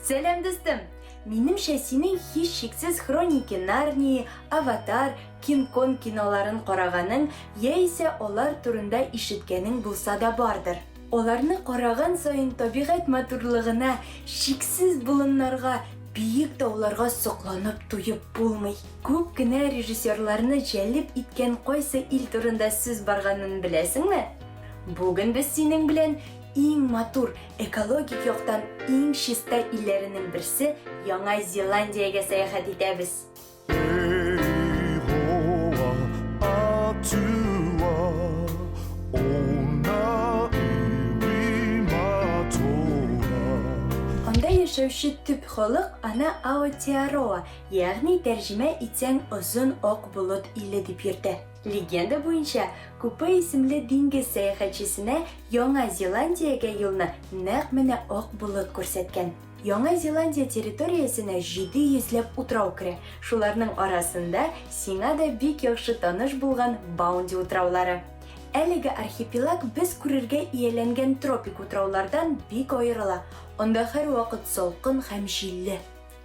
Selam dostum. Menimчә синең һич шиксез Хроники Нарнии, Аватар, Кинг Конг киноларын караганың яисә алар турында ишеткәнең булса да бардыр. Аларны караган саен табигать матурлыгына, шиксез болыннарга, биек тауларга сокланып туеп булмый. Күп кенә режиссерларны җәлеп иткән кайсы ил турында сүз барганын беләсеңме? Бүген без синең белән иң матур, экологик яктан иң чиста илләренең берсе Яңа Зеландиягә сәяхәт итәбез. Анда яшәүче төп халык ана Аотеароа, ягъни тәрҗемә итсәң озын ак болыт иле дип йөртә. Легенда буенча, Купе исемле диңгез сәяхәтчесенә Яңа Зеландиягә юлны нәкъ менә ак болыт күрсәткән. Яңа Зеландия территориясенә 700ләп утрау керә. Шуларның арасында сиңа да бик яхшы таныш булган Баунди утраулары. Әлеге архипелаг без күрергә ияләнгән тропик утраулардан бик аерыла. Анда һәр вакыт салкын һәм җилле.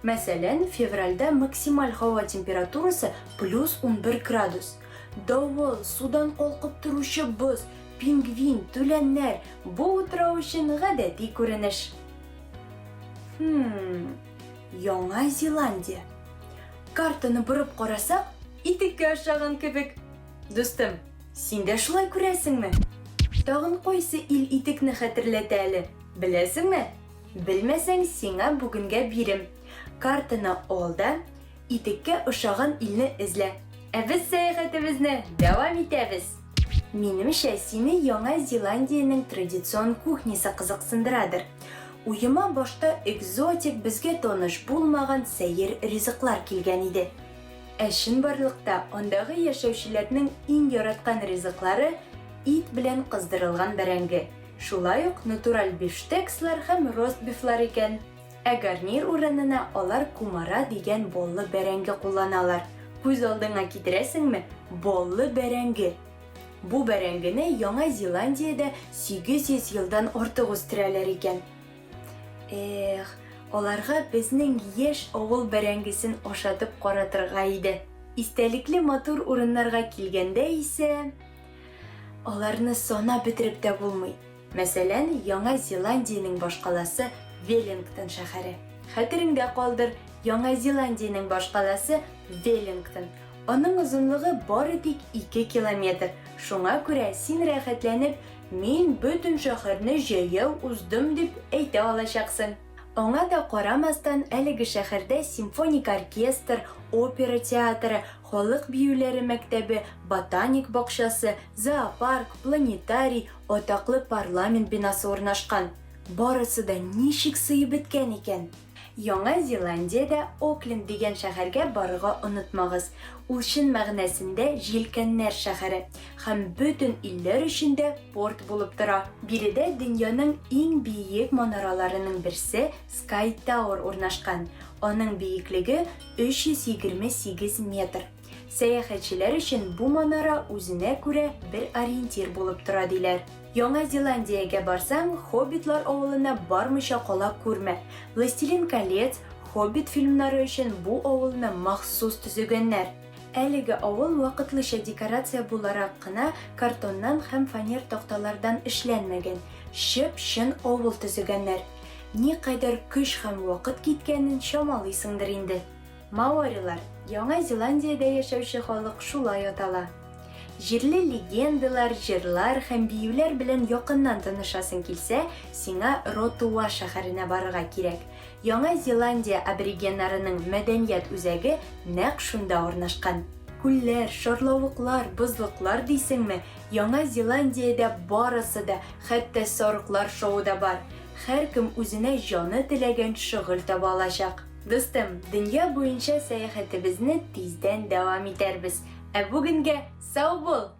Мәсәлән, февральдә максималь һава температурасы +11 градус. Давыл, судан калкып торучы боз, пингвин, түләннәр – бу утрау өчен гадәти күренеш. Яңа Зеландия. Картаны борып карасак, итеккә охшаган кебек. Достым, син дә шулай күрәсеңме? Тагын кайсы ил итекне хәтерләтә әле? Беләсеңме? Белмәсәң, сиңа бүгенгә бирем. Картаны ал да, итеккә охшаган илне эзлә. Без сәяхәтебезне дәвам итәбез. Минемчә, сине Яңа Зеландиянең традицион кухнясы кызыксындырадыр. Уйыма башта экзотик, безгә таныш булмаган сәер ризыклар килгән иде. Әшин барлыкта андагы яшәүчеләрнең иң яраткан ризыклары ит белән кыздырылган бәрәңге. Шулай ук натураль бифштекслар һәм ростбифлар икән. Ә гарнир урынына алар кумара дигән боллы бәрәңге кулланалар. Күз алдыңа китерәсеңме? Боллы бәрәңге. Бу бәрәңгене Яңа Зеландиядә 800 елдан артык үстерәләр икән. Аларга безнең яшь авыл бәрәңгесен ашатып каратырга иде. Истәлекле матур урыннарга килгәндә исә, аларны санап бетереп тә булмый. Мәсәлән, Яңа Зеландиянең башкаласы Веллингтон шәһәре. Хәтереңдә калдыр, Яңа Зеландиянең башкаласы Веллингтон. Аның озынлыгы бары тик 2 километр. Шуңа күрә син рәхәтләнеп, мин бөтен шәһәрне җәяү уздым дип әйтә алачаксың. Аңа да карамастан, әлеге шәһәрдә симфоник оркестр, опера театры, халык биюләре мәктәбе, ботаник бакчасы, зоопарк, планетарий, атаклы парламент бинасы урнашкан. Барысы да ничек сыйып беткән икән. Яңа Зеландиядә Окленд дигән шәһәргә барырга онытмагыз. Ул чын мәгънәсендә җилкәннәр шәһәре һәм бөтен илләр өчендә порт булып тора. Биредә дөньяның иң биек манараларының берсе Sky Tower урнашкан. Аның биеклеге 328 метр. Сәяхәтчеләр өчен бу манара үзенә күрә бер ориентир булып тора диләр. Яңа Зеландиягә барсаң, Хоббитлар авылына бармыйча кала күрмә. Властелин колец, Хоббит фильмнары өчен бу авылны махсус төзегәннәр. Әлеге авыл вакытлыча декорация буларак кына картоннан һәм фанер такталардан эшләнмәгән. Чын авыл төзегәннәр. Никадәр көч һәм вакыт киткәнен чамалыйсыңдыр инде. Маорилар, Яңа Зеландиядә яшәүче халык шулай атала. Җирле легендалар, җырлар һәм биюләр белән якыннан танышасың килсә, сиңа Ротуа шәһәренә барырга кирәк. Яңа Зеландия аборигеннарының мәдәният үзәге нәкъ шунда урнашкан. Күлләр, шарлавыклар, бозлыклар дисеңме? Яңа Зеландиядә барысы да, хәтта сарыклар шоуы да бар. Һәркем үзенә җаны теләгән шөгыль таба алачак. Достым, дөнья буенча сәяхәтебезне тиздән дәвам итәрбез. Ә бүгенгә сау бул!